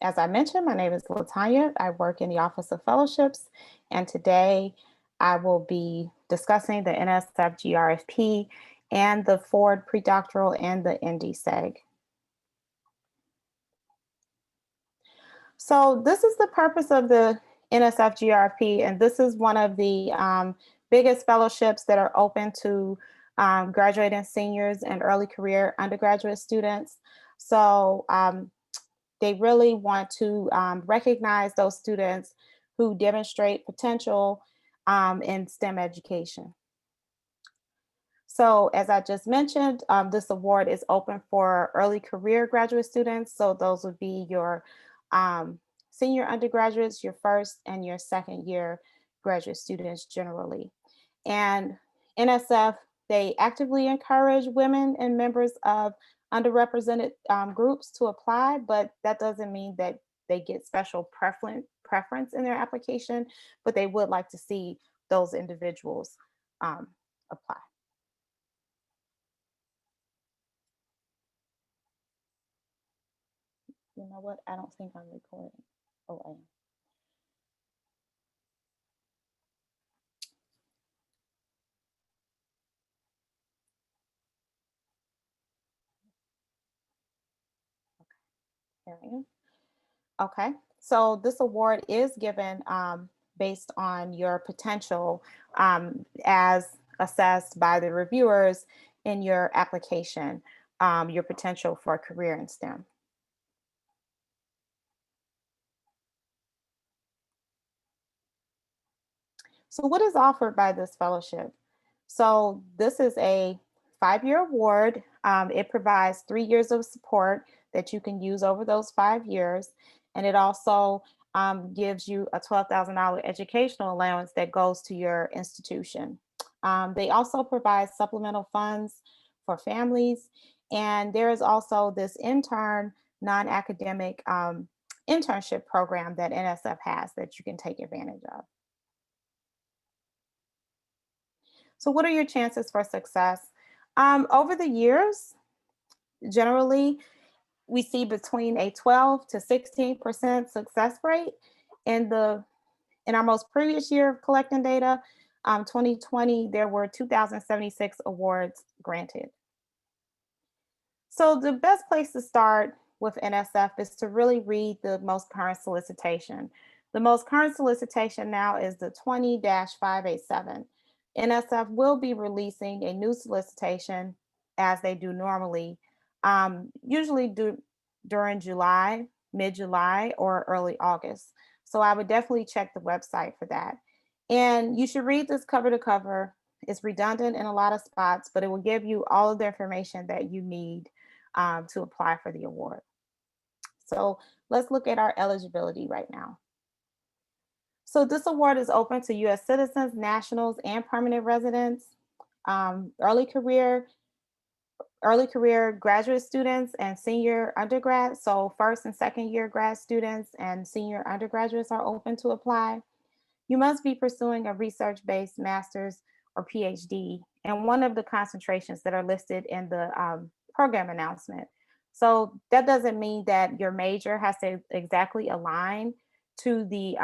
As I mentioned, my name is LaTanya. I work in the Office of Fellowships, and today I will be discussing the NSF GRFP and the Ford Predoctoral and the ND-SEG. So this is the purpose of the NSF GRFP, and this is one of the biggest fellowships that are open to graduating seniors and early career undergraduate students. So they really want to recognize those students who demonstrate potential in STEM education. So as I just mentioned, this award is open for early career graduate students. So those would be your senior undergraduates, your first and your second year graduate students generally. And NSF, they actively encourage women and members of underrepresented groups to apply, but that doesn't mean that they get special preference in their application, but they would like to see those individuals apply. You know what? I don't think I'm recording. Oh, I am. Here I am. Okay, so this award is given based on your potential as assessed by the reviewers in your application, your potential for a career in STEM. So what is offered by this fellowship? So this is a 5-year award. It provides 3 years of support that you can use over those 5 years. And it also gives you a $12,000 educational allowance that goes to your institution. They also provide supplemental funds for families. And there is also this intern non-academic internship program that NSF has that you can take advantage of. So what are your chances for success? Over the years, generally, we see between a 12 to 16% success rate. In our most previous year of collecting data, 2020, there were 2,076 awards granted. So the best place to start with NSF is to really read the most current solicitation. The most current solicitation now is the 20-587. NSF will be releasing a new solicitation as they do normally, usually during July, mid-July, or early August. So I would definitely check the website for that. And you should read this cover to cover. It's redundant in a lot of spots, but it will give you all of the information that you need to apply for the award. So let's look at our eligibility right now. So this award is open to US citizens, nationals, and permanent residents, early career graduate students and senior undergrads. So first and second year grad students and senior undergraduates are open to apply. You must be pursuing a research-based master's or PhD, and one of the concentrations that are listed in the program announcement. So that doesn't mean that your major has to exactly align to the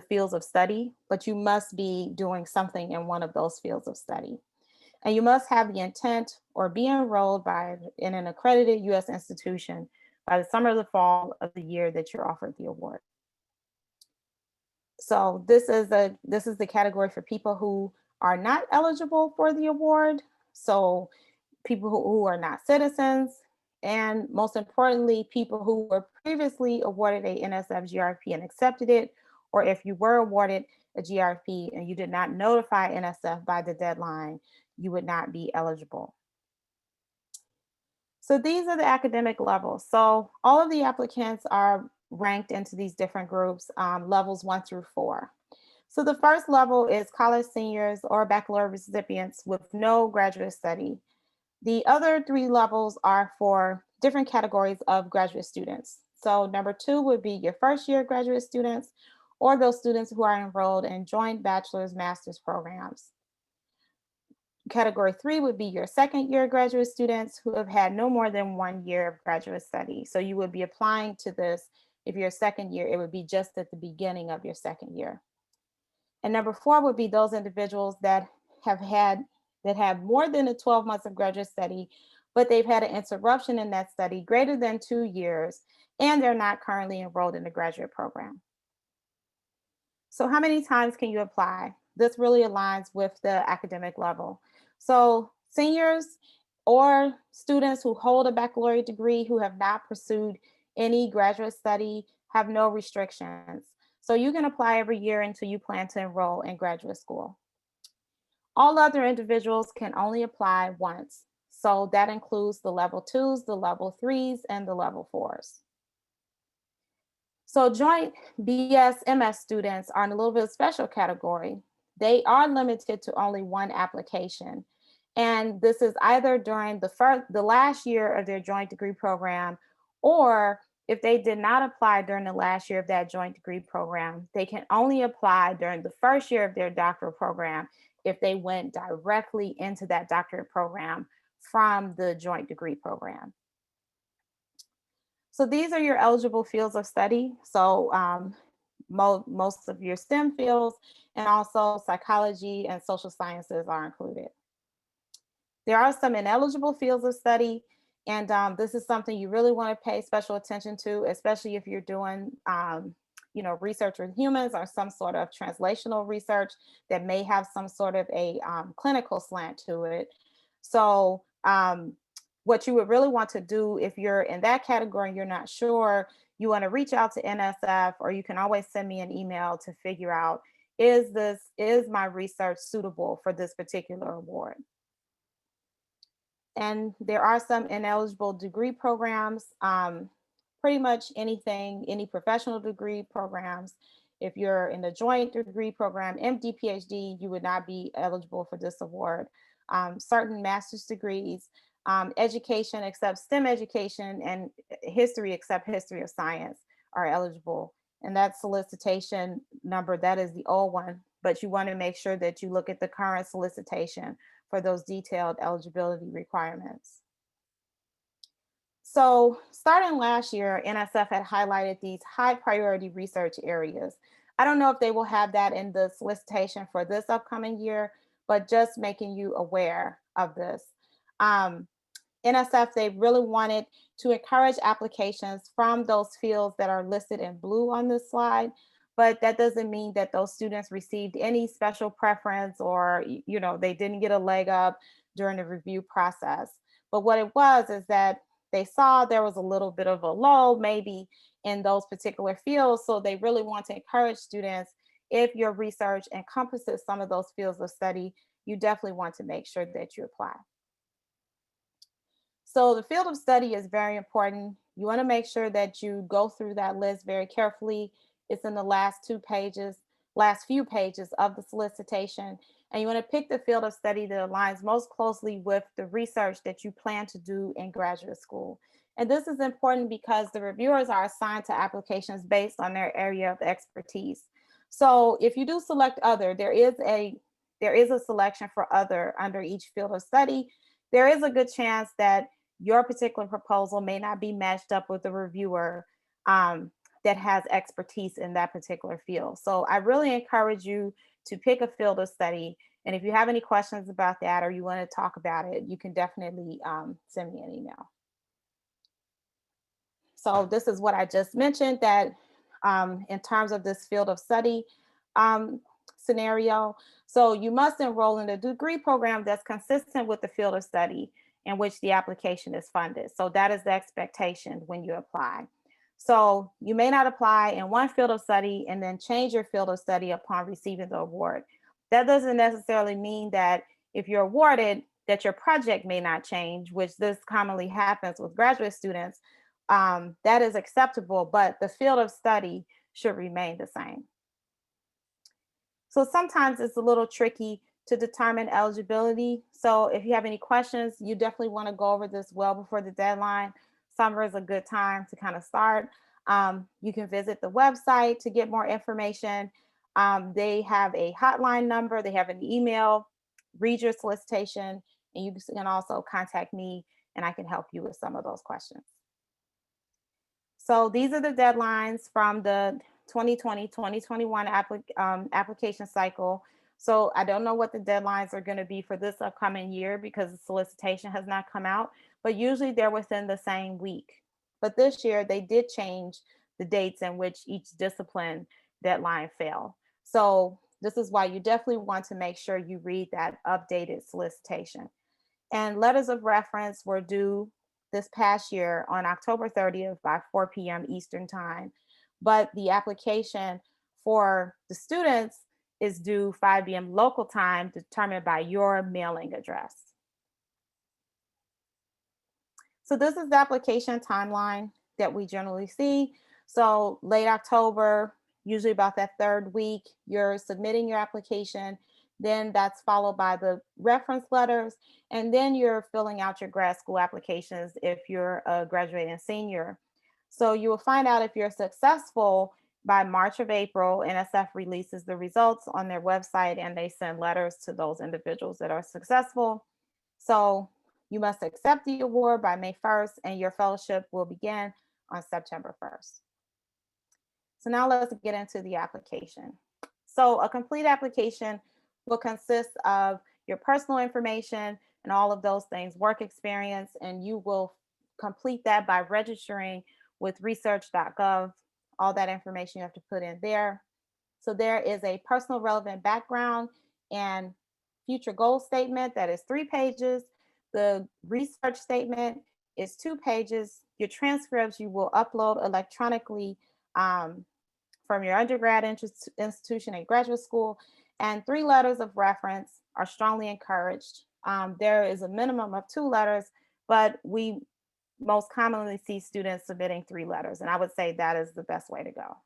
fields of study, but you must be doing something in one of those fields of study. And you must have the intent or be enrolled in an accredited US institution by the summer or the fall of the year that you're offered the award. So this is the category for people who are not eligible for the award. So people who are not citizens, and most importantly, people who were previously awarded a NSF GRFP and accepted it, or if you were awarded a GRFP and you did not notify NSF by the deadline, you would not be eligible. So these are the academic levels. So all of the applicants are ranked into these different groups, levels 1 through 4. So the first level is college seniors or baccalaureate recipients with no graduate study. The other 3 levels are for different categories of graduate students. So number 2 would be your first year graduate students, or those students who are enrolled in joint bachelor's, master's programs. Category 3 would be your second year graduate students who have had no more than 1 year of graduate study. So you would be applying to this. If you're a second year, it would be just at the beginning of your second year. And number 4 would be those individuals that have more than 12 months of graduate study, but they've had an interruption in that study greater than 2 years, and they're not currently enrolled in the graduate program. So how many times can you apply? This really aligns with the academic level. So seniors or students who hold a baccalaureate degree who have not pursued any graduate study have no restrictions. So you can apply every year until you plan to enroll in graduate school. All other individuals can only apply once. So that includes the level 2s, the level 3s, and the level 4s. So joint BS MS students are in a little bit of special category. They are limited to only one application. And this is either during the last year of their joint degree program, or if they did not apply during the last year of that joint degree program, they can only apply during the first year of their doctoral program if they went directly into that doctorate program from the joint degree program. So these are your eligible fields of study. So most of your STEM fields and also psychology and social sciences are included. There are some ineligible fields of study, and this is something you really want to pay special attention to, especially if you're doing research with humans or some sort of translational research that may have some sort of a clinical slant to it. So what you would really want to do if you're in that category and you're not sure, you want to reach out to NSF, or you can always send me an email to figure out, is my research suitable for this particular award? And there are some ineligible degree programs, pretty much anything, any professional degree programs. If you're in the joint degree program, MD, PhD, you would not be eligible for this award. Certain master's degrees, education except STEM education, and history except history of science are eligible. And that solicitation number, that is the old one, but you want to make sure that you look at the current solicitation for those detailed eligibility requirements. So starting last year, NSF had highlighted these high priority research areas. I don't know if they will have that in the solicitation for this upcoming year, but just making you aware of this. NSF, they really wanted to encourage applications from those fields that are listed in blue on this slide, but that doesn't mean that those students received any special preference or, they didn't get a leg up during the review process. But what it was is that they saw there was a little bit of a lull maybe in those particular fields. So they really want to encourage students, if your research encompasses some of those fields of study, you definitely want to make sure that you apply. So the field of study is very important. You want to make sure that you go through that list very carefully. It's in the last few pages of the solicitation. And you want to pick the field of study that aligns most closely with the research that you plan to do in graduate school. And this is important because the reviewers are assigned to applications based on their area of expertise. So if you do select other, there is a selection for other under each field of study. There is a good chance that your particular proposal may not be matched up with the reviewer that has expertise in that particular field. So I really encourage you to pick a field of study. And if you have any questions about that or you want to talk about it, you can definitely send me an email. So this is what I just mentioned, that in terms of this field of study scenario, so you must enroll in a degree program that's consistent with the field of study in which the application is funded. So that is the expectation when you apply. So you may not apply in one field of study and then change your field of study upon receiving the award. That doesn't necessarily mean that if you're awarded, that your project may not change, which this commonly happens with graduate students. That is acceptable, but the field of study should remain the same. So sometimes it's a little tricky to determine eligibility. So if you have any questions, you definitely want to go over this well before the deadline. Summer is a good time to kind of start. You can visit the website to get more information. They have a hotline number, they have an email read your solicitation, and you can also contact me and I can help you with some of those questions. So these are the deadlines from the 2020-2021 application cycle. So I don't know what the deadlines are going to be for this upcoming year because the solicitation has not come out, but usually they're within the same week. But this year they did change the dates in which each discipline deadline fell. So this is why you definitely want to make sure you read that updated solicitation. And letters of reference were due this past year on October 30th by 4 p.m. Eastern Time. But the application for the students is due 5 p.m. local time, determined by your mailing address. So this is the application timeline that we generally see. So late October, usually about that third week, you're submitting your application. Then that's followed by the reference letters. And then you're filling out your grad school applications if you're a graduating senior. So you will find out if you're successful by March of April. NSF releases the results on their website and they send letters to those individuals that are successful. So you must accept the award by May 1st and your fellowship will begin on September 1st. So now let's get into the application. So a complete application will consist of your personal information and all of those things, work experience, and you will complete that by registering with research.gov. All that information you have to put in there. So there is a personal relevant background and future goal statement that is 3 pages. The research statement is 2 pages. Your transcripts you will upload electronically from your undergrad institution and graduate school, and 3 letters of reference are strongly encouraged. There is a minimum of 2 letters, but we most commonly see students submitting 3 letters, and I would say that is the best way to go.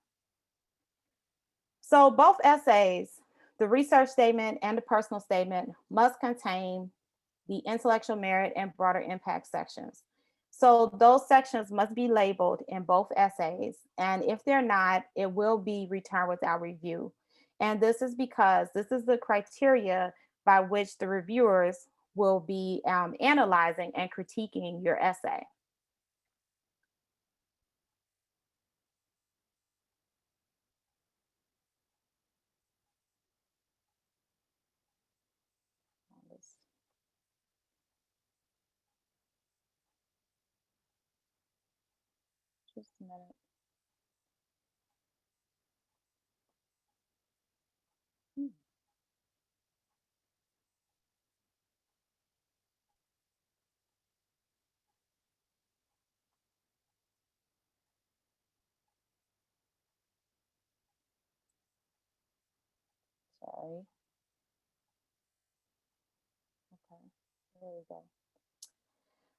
So both essays, the research statement and the personal statement, must contain the intellectual merit and broader impact sections. So those sections must be labeled in both essays. And if they're not, it will be returned without review. And this is because this is the criteria by which the reviewers will be analyzing and critiquing your essay. Just a minute. Sorry. Okay, there we go.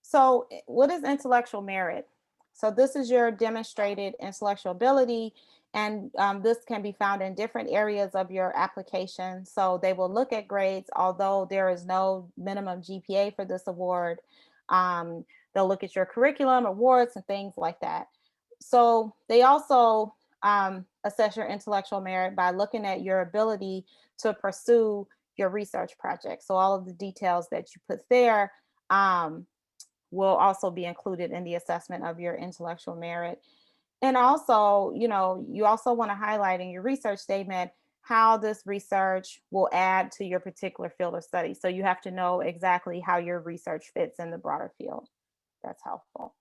So what is intellectual merit? So this is your demonstrated intellectual ability, and this can be found in different areas of your application. So they will look at grades, although there is no minimum GPA for this award. They'll look at your curriculum, awards, and things like that. So they also assess your intellectual merit by looking at your ability to pursue your research project. So all of the details that you put there will also be included in the assessment of your intellectual merit. And also, you also want to highlight in your research statement how this research will add to your particular field of study. So you have to know exactly how your research fits in the broader field. That's helpful.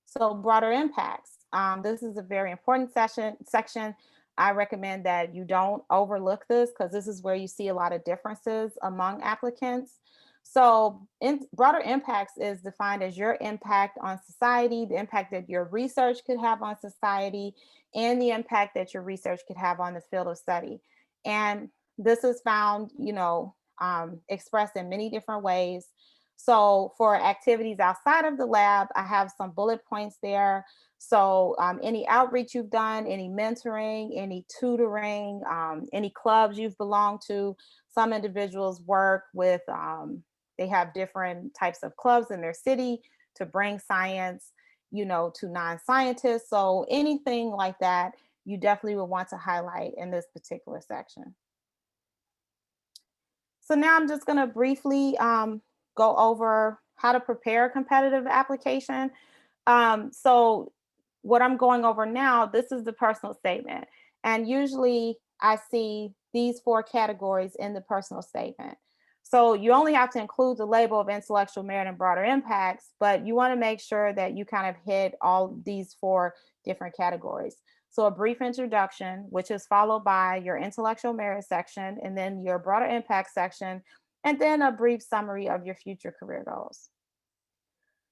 So broader impacts. This is a very important section. I recommend that you don't overlook this because this is where you see a lot of differences among applicants. So broader impacts is defined as your impact on society, the impact that your research could have on society, and the impact that your research could have on the field of study. And this is found, expressed in many different ways. So for activities outside of the lab, I have some bullet points there. So any outreach you've done, any mentoring, any tutoring, any clubs you've belonged to. Some individuals work with, they have different types of clubs in their city to bring science, to non-scientists. So anything like that, you definitely would want to highlight in this particular section. So now I'm just going to briefly go over how to prepare a competitive application. So what I'm going over now, this is the personal statement. And usually I see these four categories in the personal statement. So you only have to include the label of intellectual merit and broader impacts, but you want to make sure that you kind of hit all these four different categories. So a brief introduction, which is followed by your intellectual merit section, and then your broader impact section, and then a brief summary of your future career goals.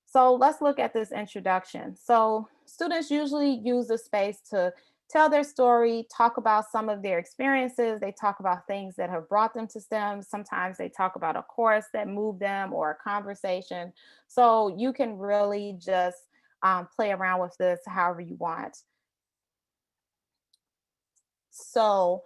So let's look at this introduction. So students usually use the space to tell their story, talk about some of their experiences. They talk about things that have brought them to STEM. Sometimes they talk about a course that moved them or a conversation. So you can really just play around with this however you want. So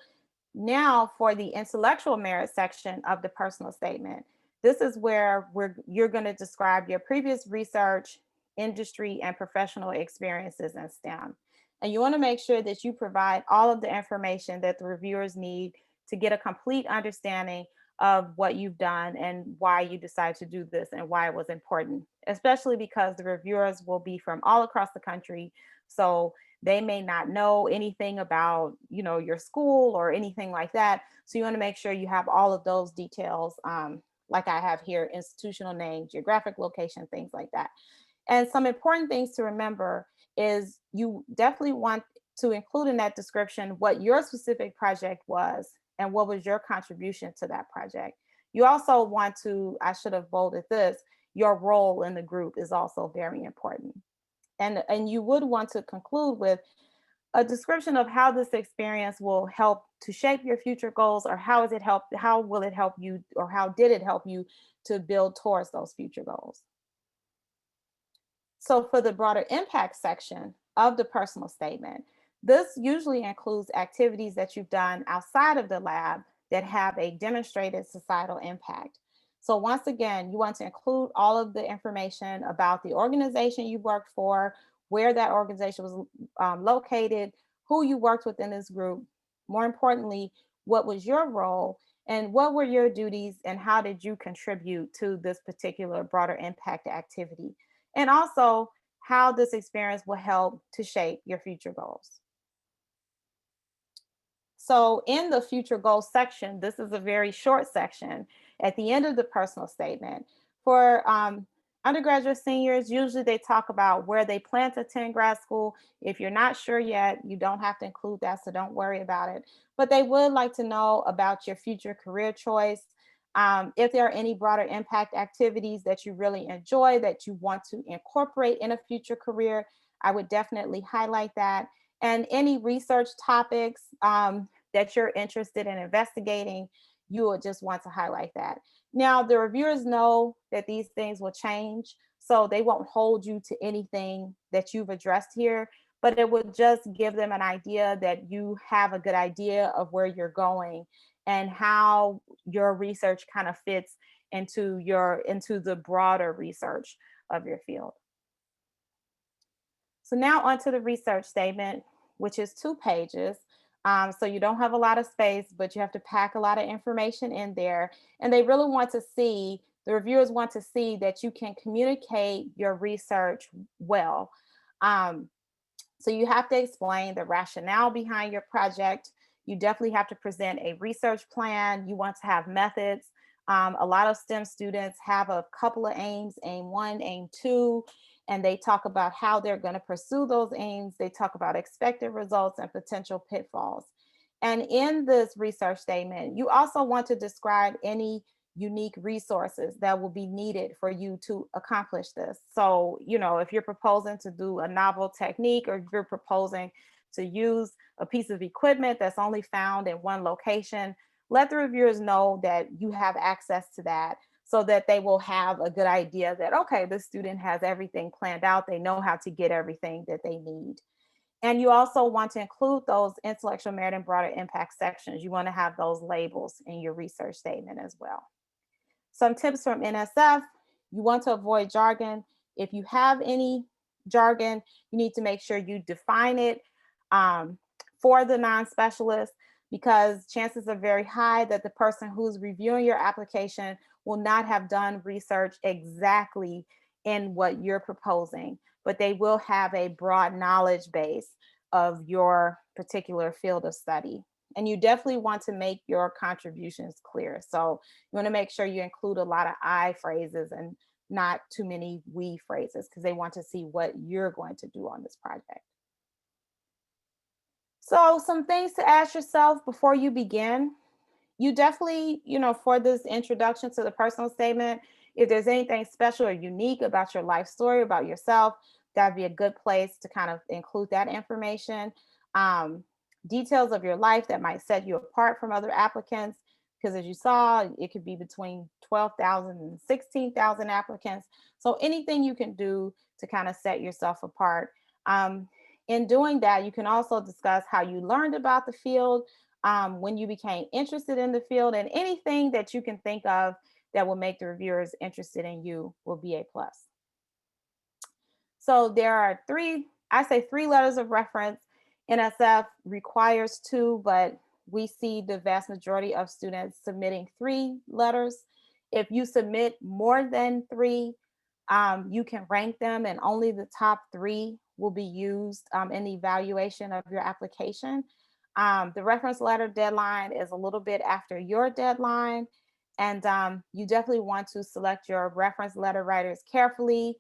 now for the intellectual merit section of the personal statement, this is where you're going to describe your previous research, industry, and professional experiences in STEM. And you want to make sure that you provide all of the information that the reviewers need to get a complete understanding of what you've done and why you decided to do this and why it was important, especially because the reviewers will be from all across the country. So they may not know anything about, your school or anything like that. So you want to make sure you have all of those details, like I have here: institutional name, geographic location, things like that. And some important things to remember is you definitely want to include in that description what your specific project was and what was your contribution to that project. You also want to, I should have bolded this, your role in the group is also very important. And you would want to conclude with a description of how this experience will help to shape your future goals, or how will it help you, or how did it help you to build towards those future goals. So for the broader impact section of the personal statement, this usually includes activities that you've done outside of the lab that have a demonstrated societal impact. So once again, you want to include all of the information about the organization you worked for, where that organization was located, who you worked with in this group. More importantly, what was your role and what were your duties and how did you contribute to this particular broader impact activity? And also how this experience will help to shape your future goals. So in the future goals section, this is a very short section at the end of the personal statement. For undergraduate seniors, usually they talk about where they plan to attend grad school. If you're not sure yet, you don't have to include that, so don't worry about it. But they would like to know about your future career choice. If there are any broader impact activities that you really enjoy that you want to incorporate in a future career, I would definitely highlight that. And any research topics that you're interested in investigating, you would just want to highlight that. Now, the reviewers know that these things will change, so they won't hold you to anything that you've addressed here, but it would just give them an idea that you have a good idea of where you're going and how your research kind of fits into the broader research of your field. So now onto the research statement, which is 2 pages. So you don't have a lot of space, but you have to pack a lot of information in there. And they really want to see, the reviewers want to see that you can communicate your research well. So you have to explain the rationale behind your project. You definitely have to present a research plan. You want to have methods. A lot of STEM students have a couple of aims, aim 1, aim 2, and they talk about how they're going to pursue those aims. They talk about expected results and potential pitfalls. And in this research statement, you also want to describe any unique resources that will be needed for you to accomplish this. So, if you're proposing to do a novel technique, or if you're proposing to use a piece of equipment that's only found in one location, let the reviewers know that you have access to that, so that they will have a good idea that, okay, the student has everything planned out. They know how to get everything that they need. And you also want to include those intellectual merit and broader impact sections. You want to have those labels in your research statement as well. Some tips from NSF: you want to avoid jargon. If you have any jargon, you need to make sure you define it for the non-specialist. because chances are very high that the person who's reviewing your application will not have done research exactly in what you're proposing, but they will have a broad knowledge base of your particular field of study. And you definitely want to make your contributions clear. So you want to make sure you include a lot of I phrases and not too many we phrases, because they want to see what you're going to do on this project. So some things to ask yourself before you begin. You definitely, for this introduction to the personal statement, if there's anything special or unique about your life story, about yourself, that'd be a good place to kind of include that information. Um, Details of your life that might set you apart from other applicants, because as you saw, it could be between 12,000 and 16,000 applicants. So anything you can do to kind of set yourself apart. In doing that, you can also discuss how you learned about the field, when you became interested in the field, and anything that you can think of that will make the reviewers interested in you will be a plus. So there are three letters of reference. NSF requires two, but we see the vast majority of students submitting 3 letters. If you submit more than 3, you can rank them, and only the top 3 will be used in the evaluation of your application. The reference letter deadline is a little bit after your deadline, and you definitely want to select your reference letter writers carefully.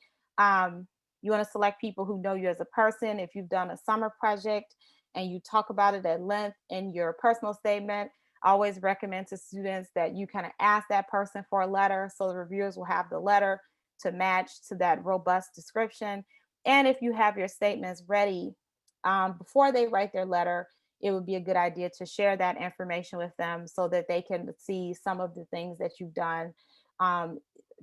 You want to select people who know you as a person. If you've done a summer project and you talk about it at length in your personal statement, I always recommend to students that you kind of ask that person for a letter, so the reviewers will have the letter to match to that robust description. And if you have your statements ready before they write their letter, it would be a good idea to share that information with them so that they can see some of the things that you've done um,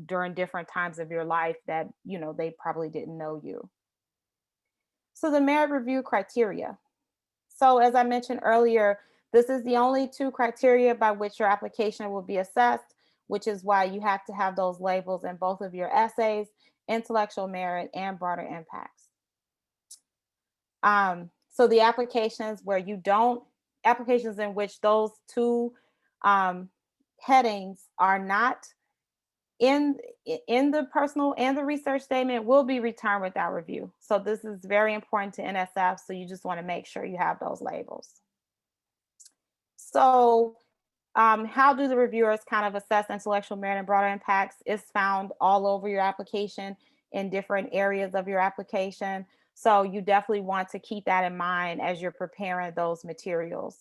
during different times of your life that they probably didn't know you. So the merit review criteria. So as I mentioned earlier, this is the only 2 criteria by which your application will be assessed, which is why you have to have those labels in both of your essays: intellectual merit and broader impacts. So the applications in which those 2 um, headings are not in the personal and the research statement will be returned without review. So this is very important to NSF. So you just want to make sure you have those labels. So how do the reviewers kind of assess intellectual merit and broader impacts? Is found all over your application in different areas of your application. So you definitely want to keep that in mind as you're preparing those materials.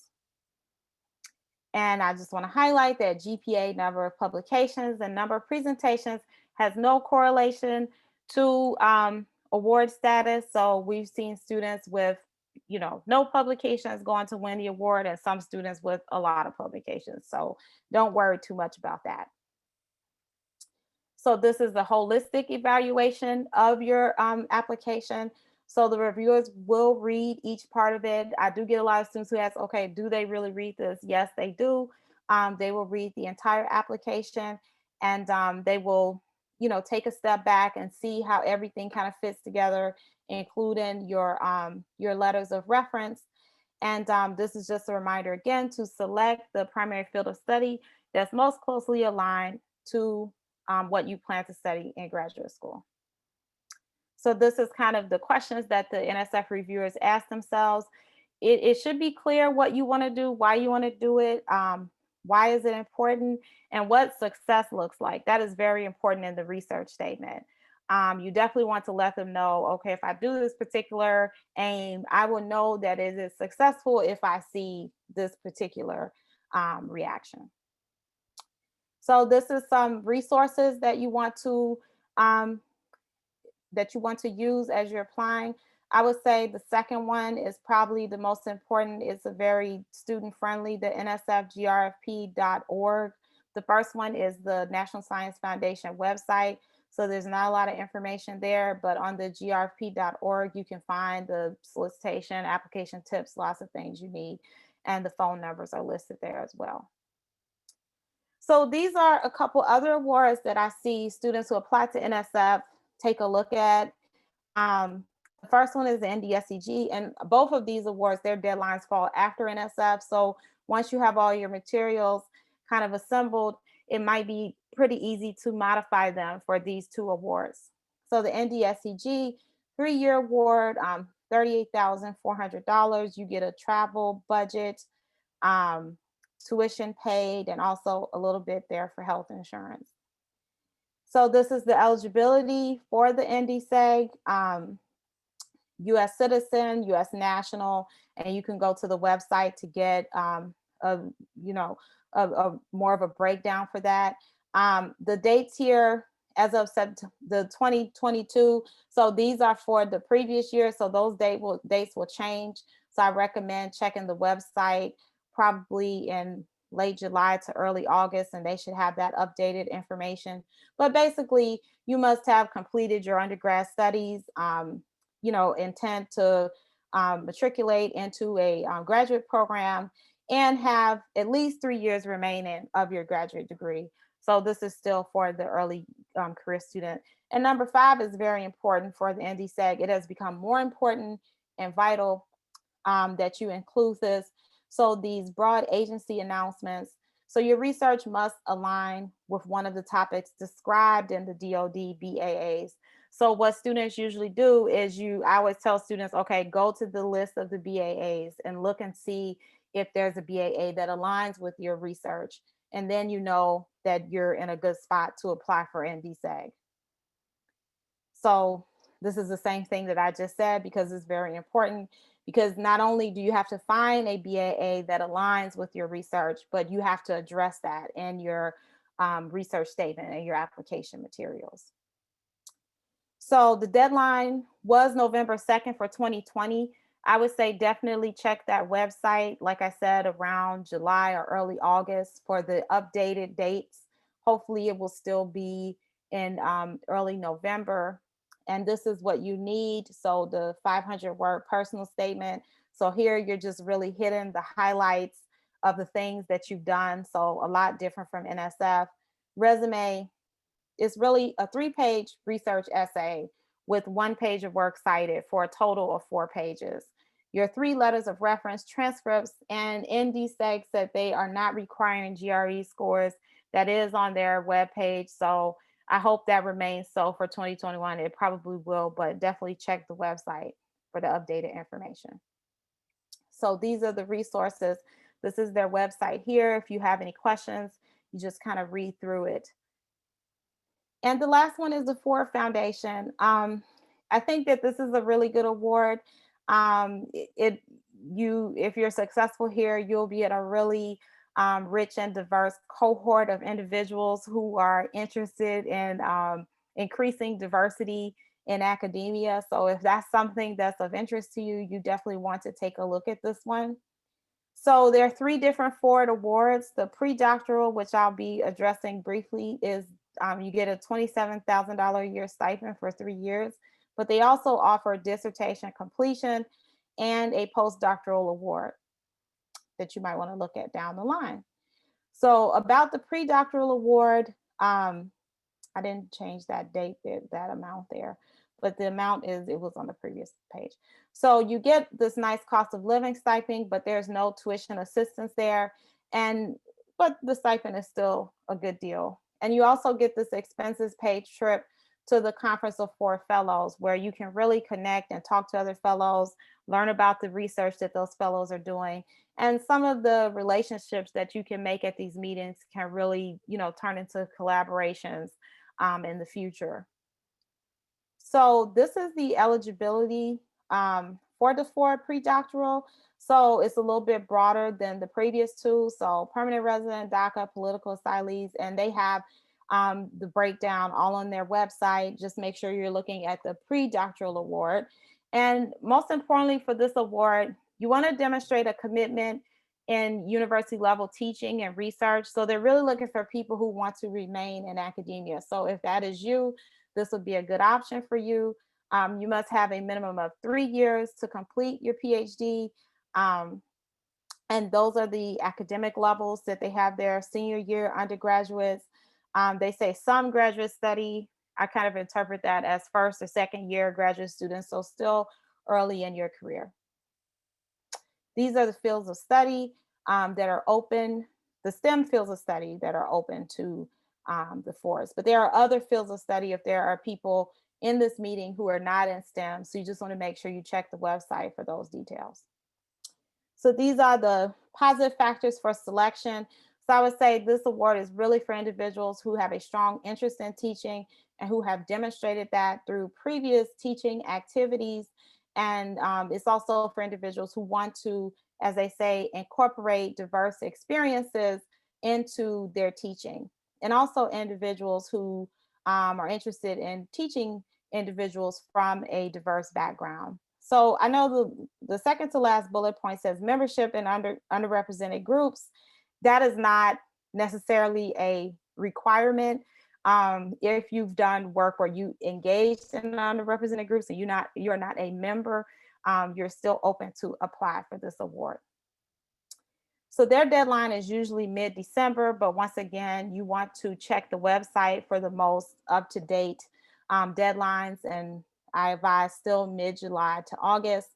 And I just want to highlight that GPA, number of publications, and number of presentations has no correlation to award status. So we've seen students with, no publications going to win the award, and some students with a lot of publications. So don't worry too much about that. So this is the holistic evaluation of your application. So the reviewers will read each part of it. I do get a lot of students who ask, okay, do they really read this? Yes, they do. They will read the entire application, and they will, take a step back and see how everything kind of fits together, including your letters of reference. And this is just a reminder again to select the primary field of study that's most closely aligned to what you plan to study in graduate school. So this is kind of the questions that the NSF reviewers ask themselves. It should be clear what you want to do, why you want to do it, why is it important, and what success looks like. That is very important in the research statement. You definitely want to let them know, okay, if I do this particular aim, I will know that it is successful if I see this particular reaction. So this is some resources that you want to use as you're applying. I would say the second one is probably the most important. It's a very student friendly, the nsfgrfp.org. The first one is the National Science Foundation website. So there's not a lot of information there, but on the grfp.org, you can find the solicitation, application tips, lots of things you need. And the phone numbers are listed there as well. So these are a couple other awards that I see students who apply to NSF take a look at. The first one is the NDSCG, and both of these awards, their deadlines fall after NSF. So once you have all your materials kind of assembled, it might be pretty easy to modify them for these two awards. So the NDSCG 3-year award, $38,400. You get a travel budget, um, tuition paid, and also a little bit there for health insurance. So this is the eligibility for the NDSEG. U.S. citizen, U.S. national, and you can go to the website to get a more of a breakdown for that. The dates here as of the 2022, so these are for the previous year, so those dates will change. So I recommend checking the website probably in late July to early August, and they should have that updated information. But basically, you must have completed your undergrad studies, intend to matriculate into a graduate program, and have at least 3 years remaining of your graduate degree. So this is still for the early career student. And number 5 is very important for the NDSEG. It has become more important and vital that you include this. So these broad agency announcements. So your research must align with one of the topics described in the DoD BAAs. So what students usually do is I always tell students, okay, go to the list of the BAAs and look and see if there's a BAA that aligns with your research. And then you know that you're in a good spot to apply for NDSEG. So this is the same thing that I just said, because it's very important, because not only do you have to find a BAA that aligns with your research, but you have to address that in your research statement and your application materials. So the deadline was November 2nd for 2020. I would say definitely check that website, like I said, around July or early August for the updated dates. Hopefully it will still be in early November. And this is what you need. So the 500-word personal statement. So here you're just really hitting the highlights of the things that you've done. So a lot different from NSF. Resume is really a 3-page research essay with 1 page of work cited for a total of 4 pages. Your 3 letters of reference, transcripts, and NDSEG said they are not requiring GRE scores. That is on their webpage. So I hope that remains so for 2021. It probably will, but definitely check the website for the updated information. So these are the resources. This is their website here. If you have any questions, you just kind of read through it. And the last one is the Ford Foundation. I think that this is a really good award. If you're successful here, you'll be at a really rich and diverse cohort of individuals who are interested in increasing diversity in academia. So if that's something that's of interest to you, you definitely want to take a look at this one. So there are 3 different Ford awards. The pre-doctoral, which I'll be addressing briefly, is you get a $27,000 a year stipend for 3 years, but they also offer dissertation completion and a postdoctoral award that you might want to look at down the line. So about the pre-doctoral award, I didn't change that date, that amount there, but the amount it was on the previous page. So you get this nice cost of living stipend, but there's no tuition assistance there. But the stipend is still a good deal. And you also get this expenses paid trip to the Conference of Ford Fellows, where you can really connect and talk to other fellows, learn about the research that those fellows are doing. And some of the relationships that you can make at these meetings can really, turn into collaborations in the future. So this is the eligibility for the Ford pre-doctoral. So it's a little bit broader than the previous 2. So permanent resident, DACA, political asylees, and they have the breakdown all on their website. Just make sure you're looking at the pre-doctoral award. And most importantly for this award, you want to demonstrate a commitment in university level teaching and research. So they're really looking for people who want to remain in academia. So if that is you, this would be a good option for you. You must have a minimum of 3 years to complete your PhD. And those are the academic levels that they have there: senior year undergraduates. They say some graduate study. I kind of interpret that as 1st or 2nd year graduate students, so still early in your career. These are the fields of study. that are open, the STEM fields of study that are open to the forest. But there are other fields of study if there are people in this meeting who are not in STEM. So you just want to make sure you check the website for those details. So these are the positive factors for selection. So I would say this award is really for individuals who have a strong interest in teaching and who have demonstrated that through previous teaching activities. And it's also for individuals who want to, as they say, incorporate diverse experiences into their teaching. And also individuals who are interested in teaching individuals from a diverse background. So I know the second to last bullet point says membership in underrepresented groups. That is not necessarily a requirement. If you've done work where you engaged in underrepresented groups and you're not a member, you're still open to apply for this award. So their deadline is usually mid-December, but once again, you want to check the website for the most up-to-date deadlines, and I advise still mid-July to August.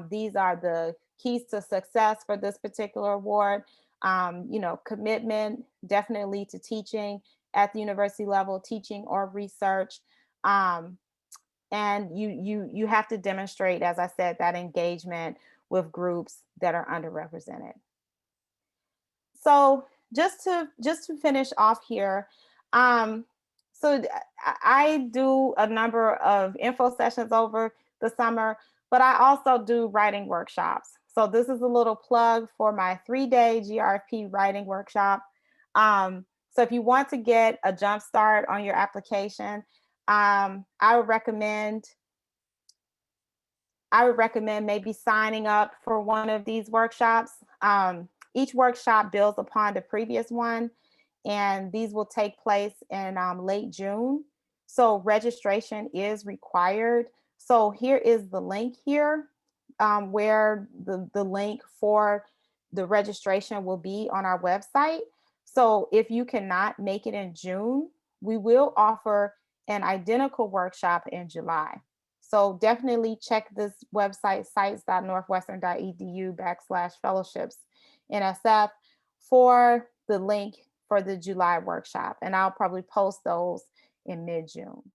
These are the keys to success for this particular award. Commitment definitely to teaching at the university level, teaching or research. And you have to demonstrate, as I said, that engagement with groups that are underrepresented. So just to finish off here, so I do a number of info sessions over the summer, but I also do writing workshops. So this is a little plug for my 3-day GRFP writing workshop. So if you want to get a jump start on your application, I would recommend maybe signing up for one of these workshops. Each workshop builds upon the previous one, and these will take place in late June. So registration is required. So here is the link here where the link for the registration will be on our website. So if you cannot make it in June, we will offer an identical workshop in July. So definitely check this website, sites.northwestern.edu/fellowships NSF for the link for the July workshop. And I'll probably post those in mid-June.